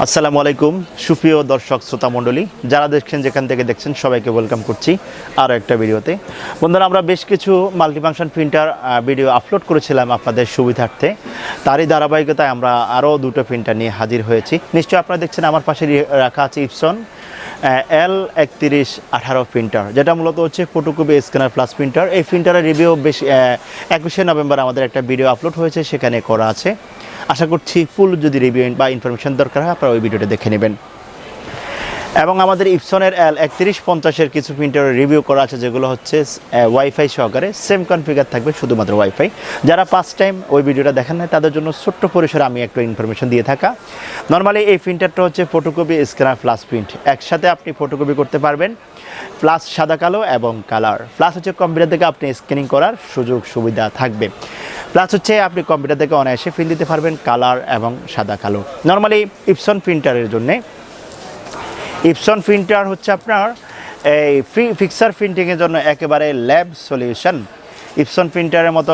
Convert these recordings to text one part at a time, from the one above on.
আসসালামু আলাইকুম সুপ্রিয় দর্শক শ্রোতা মণ্ডলী, যারা দেখছেন যেখান থেকে দেখছেন সবাইকে ওয়েলকাম করছি আরও একটা ভিডিওতে। বন্ধুরা, আমরা বেশ কিছু মাল্টিফাংশন প্রিন্টার ভিডিও আপলোড করেছিলাম আপনাদের সুবিধার্থে। তারই ধারাবাহিকতায় আমরা আরও দুটো প্রিন্টার নিয়ে হাজির হয়েছি। নিশ্চয়ই আপনারা দেখছেন আমার পাশে রাখা আছে ইপসন L3118 প্রিন্টার, যেটা মূলত হচ্ছে ফটোকপি স্ক্যানার প্লাস প্রিন্টার। এই প্রিন্টারের রিভিউ বেশ 21শে নভেম্বর আমাদের একটা ভিডিও আপলোড হয়েছে, সেখানে করা আছে। আশা করছি ফুল যদি রিভিউ বা ইনফরমেশন দরকার হয় আপনারা ওই ভিডিওটা দেখে নেবেন। এবং আমাদের ইপসনের L3150-এর কিছু প্রিন্টারের রিভিউ করা আছে, যেগুলো হচ্ছে ওয়াইফাই সহকারে সেম কনফিগার থাকবে, শুধুমাত্র ওয়াইফাই। যারা ফার্স্ট টাইম ওই ভিডিওটা দেখেন না তাদের জন্য ছোট্ট পরিসরে আমি একটু ইনফরমেশন দিয়ে থাকা। নর্মালি এই প্রিন্টারটা হচ্ছে ফটোকপি স্ক্যানার প্লাস প্রিন্ট, একসাথে আপনি ফটোকপি করতে পারবেন, প্লাস সাদা কালো এবং কালার, প্লাস হচ্ছে কম্পিউটার থেকে আপনি স্ক্যানিং করার সুযোগ সুবিধা থাকবে, প্লাস হচ্ছে আপনি কম্পিউটার থেকে অনায়াসে ফিল দিতে পারবেন কালার এবং সাদা কালো। নর্মালি ইপসন প্রিন্টারের জন্যে ইপসন প্রিন্টার হচ্ছে আপনার এই ফিক্সার প্রিন্টিংয়ের জন্য একেবারে ল্যাব সলিউশন। ইপসন প্রিন্টারের মতো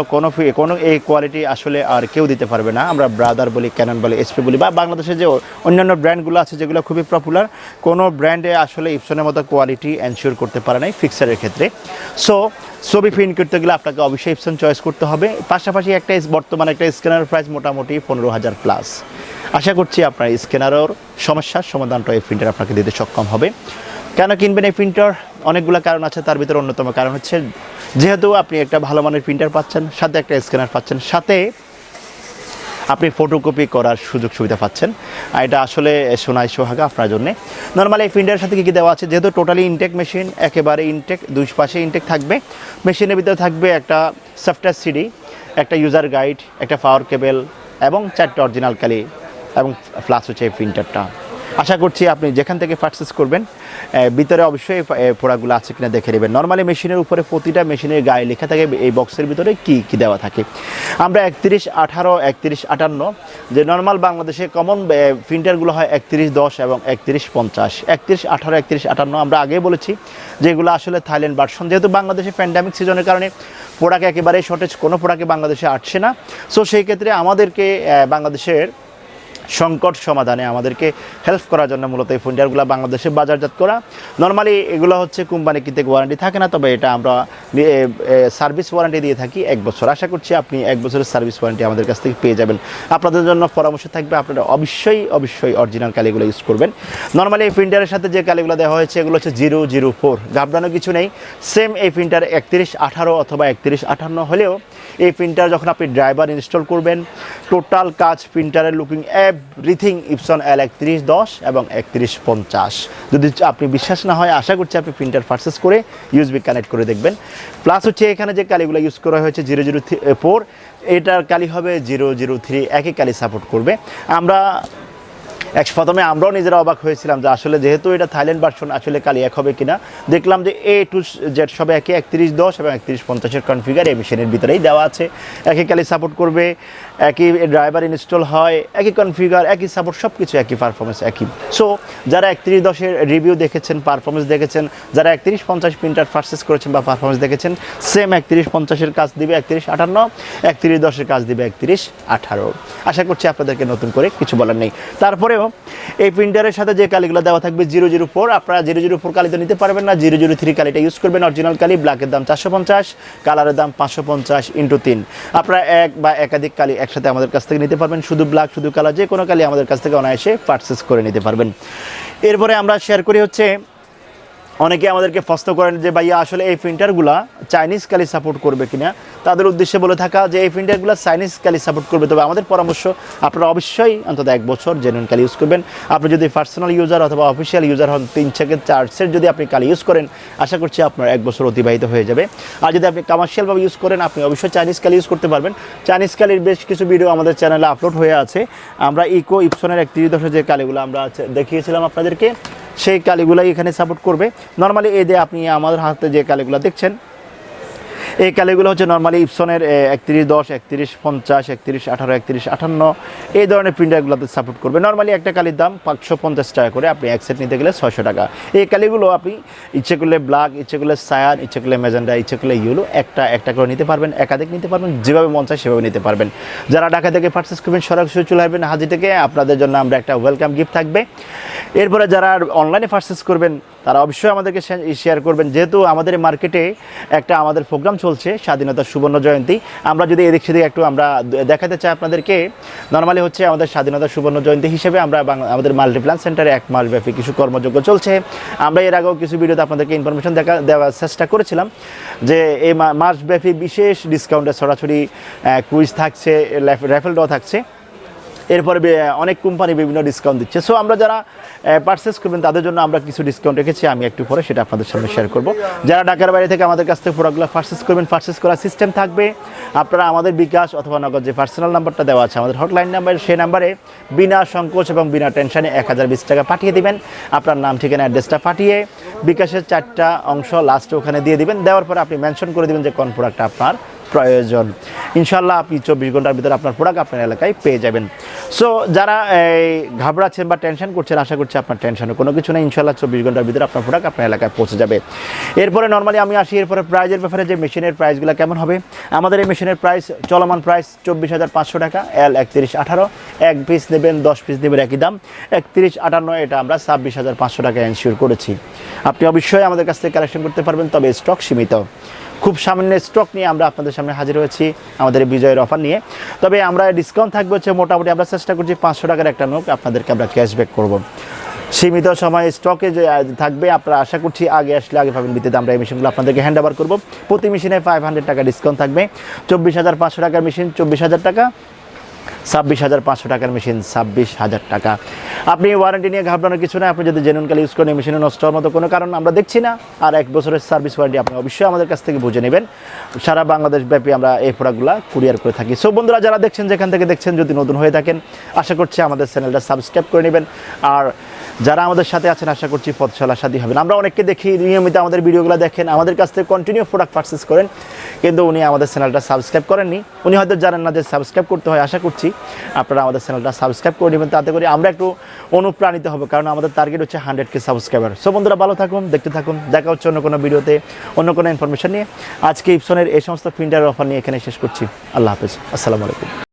কোনো এই কোয়ালিটি আসলে আর কেউ দিতে পারবে না। আমরা ব্রাদার বলি, ক্যানন বলি, এসপি বলি, বা বাংলাদেশে যে অন্যান্য ব্র্যান্ডগুলো আছে যেগুলো খুবই পপুলার, কোনো ব্র্যান্ডে আসলে ইপসনের মতো কোয়ালিটি এনশিওর করতে পারে নাই ফিক্সারের ক্ষেত্রে। সো ছবি প্রিন্ট করতে গেলে আপনাকে অবশ্যই ইপসন চয়েস করতে হবে। পাশাপাশি বর্তমানে একটা স্ক্যানার প্রাইস মোটামুটি 15,000 প্লাস। আশা করছি আপনার স্ক্যানারের সমস্যার সমাধানটা এই প্রিন্টার আপনাকে দিতে সক্ষম হবে। কেন কিনবেন এই প্রিন্টার? অনেকগুলো কারণ আছে, তার ভিতরে অন্যতম কারণ হচ্ছে যেহেতু আপনি একটা ভালো মানের প্রিন্টার পাচ্ছেন, সাথে একটা স্ক্যানার পাচ্ছেন, সাথে আপনি ফটোকপি করার সুযোগ সুবিধা পাচ্ছেন। এটা আসলে সোনায় সোহাগা আপনার জন্যে। নর্মালি এই প্রিন্টারের সাথে কী দেওয়া আছে, যেহেতু টোটালি ইনটেক মেশিন, একেবারে ইনটেক, দুই পাশে ইনটেক থাকবে। মেশিনের ভিতরে থাকবে একটা সফটওয়্যার সিডি, একটা ইউজার গাইড, একটা পাওয়ার কেবল এবং 4টা অরিজিনাল কালি এবং প্লাস হচ্ছে এই প্রিন্টারটা। আশা করছি আপনি যেখান থেকে পারচেস করবেন ভিতরে অবশ্যই প্রোডাক্টগুলো আছে কিনা দেখে নেবেন। নর্মালি মেশিনের উপরে প্রতিটা মেশিনের গায়ে লেখা থাকে এই বক্সের ভিতরে কী কী দেওয়া থাকে। আমরা 3118, 3158 যে নর্মাল বাংলাদেশে কমন প্রিন্টারগুলো হয় 3110 এবং 3150। 3118, 3158 আমরা আগেই বলেছি যেগুলো আসলে থাইল্যান্ড ভার্সন। যেহেতু বাংলাদেশে প্যান্ডামিক সিজনের কারণে প্রোডাক্ট একেবারেই শর্টেজ, কোনো প্রোডাক্টে বাংলাদেশে আসছে না। সো সেই ক্ষেত্রে আমাদেরকে বাংলাদেশের সংকট সমাধানে আমাদেরকে হেল্প করার জন্য মূলত এই প্রিন্টারগুলো বাংলাদেশে বাজারজাত করা। নর্মালি এগুলো হচ্ছে কোম্পানি থেকে ওয়ারেন্টি থাকে না, তবে এটা আমরা সার্ভিস ওয়ারেন্টি দিয়ে থাকি 1 বছর। আশা করছি আপনি 1 বছরের সার্ভিস ওয়ারেন্টি আমাদের কাছ থেকে পেয়ে যাবেন। আপনাদের জন্য পরামর্শ থাকবে আপনারা অবশ্যই অরিজিনাল কালিগুলো ইউজ করবেন। নর্মালি এই প্রিন্টারের সাথে যে কালিগুলো দেওয়া হয়েছে এগুলো হচ্ছে 004, ঘাবড়ানোর কিছু নেই। সেম এই প্রিন্টার 3118 অথবা 3158 হলেও এই প্রিন্টার যখন আপনি ড্রাইভার ইনস্টল করবেন, টোটাল কাজ প্রিন্টারের লুকিং এভরিথিং ইপসন L3110 এবং 3150। যদি আপনি বিশ্বাস না হয়, আশা করছি আপনি প্রিন্টার পারচেস করে ইউএসবি কানেক্ট করে দেখবেন। প্লাস হচ্ছে এখানে যে কালিগুলো ইউজ করা হয়েছে 004, এটার কালি হবে 003, একই কালি সাপোর্ট করবে। প্রথমে আমরাও নিজেরা অবাক হয়েছিলাম যে আসলে যেহেতু এটা থাইল্যান্ড ভার্সন আসলে কালি এক হবে কিনা। দেখলাম যে A to Z সবে একই 3110 এবং 3150-এর কনফিগার এই মেশিনের ভিতরেই দেওয়া আছে। একই কালি সাপোর্ট করবে, একই ড্রাইভার ইনস্টল হয়, একই কনফিগার, একই সাপোর্ট, সব কিছু একই, পারফরমেন্স একই। সো যারা 3110-এর রিভিউ দেখেছেন, পারফরমেন্স দেখেছেন, যারা 3150 প্রিন্টার পারচেস করেছেন বা পারফরমেন্স দেখেছেন, সেম 3150-এর কাজ দিবে 3158, 3110-এর কাজ দিবে 3118। আশা করছি আপনাদেরকে নতুন করে কিছু বলার নেই। তারপরেও এই প্রিন্টারের সাথে যে কালিগুলো দেওয়া থাকবে 004, আপনারা 004 কালি তো নিতে পারবেন না, 003 কালিটা ইউজ করবেন। অরিজিনাল কালি, ব্ল্যাকের দাম 450, কালারের দাম 550 × 3। আপনারা এক বা একাধিক কালি একসাথে আমাদের কাছ থেকে নিতে পারবেন। শুধু ব্ল্যাক, শুধু কালার, যে কোনো কালি আমাদের কাছ থেকে অনায়াসে পারচেস করে নিতে পারবেন। এরপরে আমরা শেয়ার করি হচ্ছে, অনেকে আমাদেরকে প্রশ্ন করেন যে ভাইয়া আসলে এই প্রিন্টারগুলো চাইনিজ কালি সাপোর্ট করবে কিনা। তাদের উদ্দেশ্যে বলে থাকা যে এই প্রিন্টারগুলো চাইনিজ কালি সাপোর্ট করবে, তবে আমাদের পরামর্শ আপনারা অবশ্যই অন্তত 1 বছর জেনুইন কালি ইউজ করবেন। আপনি যদি পার্সোনাল ইউজার অথবা অফিসিয়াল ইউজার হন, 3 থেকে 4 সেট যদি আপনি কালি ইউজ করেন, আশা করছি আপনার 1 বছর অতিবাহিত হয়ে যাবে। আর যদি আপনি কমার্শিয়ালভাবে ইউজ করেন, আপনি অবশ্যই চাইনিজ কালি ইউজ করতে পারবেন। চাইনিজ কালির বেশ কিছু ভিডিও আমাদের চ্যানেলে আপলোড হয়ে আছে। আমরা ইপসনের 3110 যে কালিগুলো আমরা দেখিয়েছিলাম আপনাদেরকে, সেই কালিগুলাই এখানে সাপোর্ট করবে। নর্মালি এই যে আপনি আমাদের হাতে যে কালিগুলো দেখছেন, এই কালিগুলো হচ্ছে নর্মালি ইপসনের 3110, 3150, 3118, 3158 এই ধরনের প্রিন্টারগুলোতে সাপোর্ট করবে। নর্মালি একটা কালির দাম 550 টাকা করে, আপনি এক সেট নিতে গেলে 600 টাকা। এই কালিগুলো আপনি ইচ্ছে করলে ব্ল্যাক, ইচ্ছে করলে সায়ান, ইচ্ছে করলে ম্যাজেন্ডা, ইচ্ছে করলে ইয়েলো একটা করে নিতে পারবেন, একাধিক নিতে পারবেন, যেভাবে মন চায় সেভাবে নিতে পারবেন। যারা ঢাকা থেকে পারচেস করবেন সরাসরি চলে আসবেন হাজি থেকে, আপনাদের জন্য আমরা একটা ওয়েলকাম গিফট থাকবে। এরপরে যারা অনলাইনে পারচেস করবেন তারা অবশ্যই আমাদেরকে শেয়ার করবেন, যেহেতু আমাদের মার্কেটে একটা আমাদের প্রোগ্রাম চলছে স্বাধীনতার সুবর্ণ জয়ন্তী। আমরা যদি এদিক সেদিক একটু আমরা দেখাতে চাই আপনাদেরকে, নর্মালি হচ্ছে আমাদের স্বাধীনতার সুবর্ণ জয়ন্তী হিসেবে আমরা আমাদের মাল্টিপ্ল্যান সেন্টারে 1 মাসব্যাপী কিছু কর্মযজ্ঞ চলছে। আমরা এর আগেও কিছু ভিডিওতে আপনাদেরকে ইনফরমেশন দেওয়ার চেষ্টা করেছিলাম যে এই মাসব্যাপী বিশেষ ডিসকাউন্টে সরাসরি কুইজ থাকছে, র্যাফেল ড্র থাকছে। এরপরে অনেক কোম্পানি বিভিন্ন ডিসকাউন্ট দিচ্ছে। সো আমরা যারা পারচেস করবেন তাদের জন্য আমরা কিছু ডিসকাউন্ট রেখেছি, আমি একটু পরে সেটা আপনাদের সামনে শেয়ার করব। যারা ঢাকার বাইরে থেকে আমাদের কাছ থেকে প্রোডাক্টগুলো পারচেস করবেন, পারচেস করার সিস্টেম থাকবে, আপনারা আমাদের বিকাশ অথবা নগদ যে পার্সোনাল নাম্বারটা দেওয়া আছে আমাদের হটলাইন নাম্বার, সেই নাম্বারে বিনা সংকোচ এবং বিনা টেনশনে 1020 টাকা পাঠিয়ে দিবেন। আপনার নাম, ঠিকানা, অ্যাড্রেসটা পাঠিয়ে বিকাশের 4টা অংশ লাস্টে ওখানে দিয়ে দিবেন। দেওয়ার পরে আপনি মেনশন করে দিবেন যে কোন প্রোডাক্টটা আপনার প্রয়োজন। ইনশাল্লাহ আপনি 24 ঘন্টার ভিতরে আপনার প্রোডাক্ট আপনার এলাকায় পেয়ে যাবেন। সো যারা ঘাবড়াচ্ছেন বা টেনশন করছেন, আশা করছি আপনার টেনশনের কোনো কিছু নেই। ইনশাল্লাহ 24 ঘন্টার ভিতরে আপনার প্রোডাক্ট আপনার এলাকায় পৌঁছে যাবে। এরপরে নর্মালি আমি আসি এরপরে প্রাইজের ব্যাপারে, যে মেশিনের প্রাইসগুলো কেমন হবে। আমাদের এই মেশিনের প্রাইস, চলমান প্রাইস 24,500 টাকা। L 3118, 1 পিস নেবেন 10 পিস নেবেন একই দাম 3158। এটা আমরা 26,500 টাকা এনশিওর করেছি। আপনি অবশ্যই আমাদের কাছ থেকে কালেকশন করতে পারবেন, তবে স্টক সীমিত। খুব সামান্য স্টক নিয়ে আমরা আপনাদের সামনে হাজির হয়েছি আমাদের বিজয়ের অফার নিয়ে। তবে আমরা ডিসকাউন্ট থাকবে হচ্ছে মোটামুটি আমরা চেষ্টা করছি 500 টাকার একটা নোট আপনাদেরকে আমরা ক্যাশব্যাক করব। সীমিত সময় স্টকে যে থাকবে, আপনারা আশা করছি আগে আসলে আগে পাবেন। ভিত্তিতে আমরা এই মেশিনগুলো আপনাদেরকে হ্যান্ড ওভার করবো। প্রতি মেশিনে 500 টাকা ডিসকাউন্ট থাকবে। 24,500 টাকার মেশিন 24,000 টাকা, 26,500 টাকার মেশিন 26,000 টাকা। আপনি ওয়ারেন্টি নিয়ে ঘাবড়ানোর কিছু না। আপনি যদি জেনুইন কালি ইউজ করেন, এই মেশিনে নষ্ট হওয়ার মতো কোনো কারণ আমরা দেখছি না। আর 1 বছরের সার্ভিস ওয়ারেন্টি আপনি অবশ্যই আমাদের কাছ থেকে বুঝে নেবেন। সারা বাংলাদেশ ব্যাপী আমরা এই প্রোডাক্টগুলো কুরিয়ার করে থাকি। সো বন্ধুরা, যারা দেখছেন, যেখান থেকে দেখছেন, যদি নতুন হয়ে থাকেন, আশা করছি আমাদের চ্যানেলটা সাবস্ক্রাইব করে নেবেন। আর যারা আমাদের সাথে আছেন, আশা করছি পথ চলার সাথী হবেন। আমরা অনেককে দেখি নিয়মিত আমাদের ভিডিওগুলো দেখেন, আমাদের কাছ থেকে কন্টিনিউ প্রোডাক্ট পারচেস করেন, কিন্তু উনি আমাদের চ্যানেলটা সাবস্ক্রাইব করেননি। উনি হয়তো জানেন না যে সাবস্ক্রাইব করতে হয়। আশা করছি আপনারা আমাদের চ্যানেলটা সাবস্ক্রাইব করে নেবেন, তাতে করে আমরা একটু অনুপ্রাণিত হব, কারণ আমাদের টার্গেট হচ্ছে 100K সাবস্ক্রাইবার। সো বন্ধুরা, ভালো থাকুন, দেখতে থাকুন। দেখা হচ্ছে অন্য কোনো ভিডিওতে, অন্য কোনো ইনফরমেশন নিয়ে। আজকে ইপসনের এই সমস্ত প্রিন্টারের অফার নিয়ে এখানে শেষ করছি। আল্লাহ হাফেজ, আসসালামু আলাইকুম।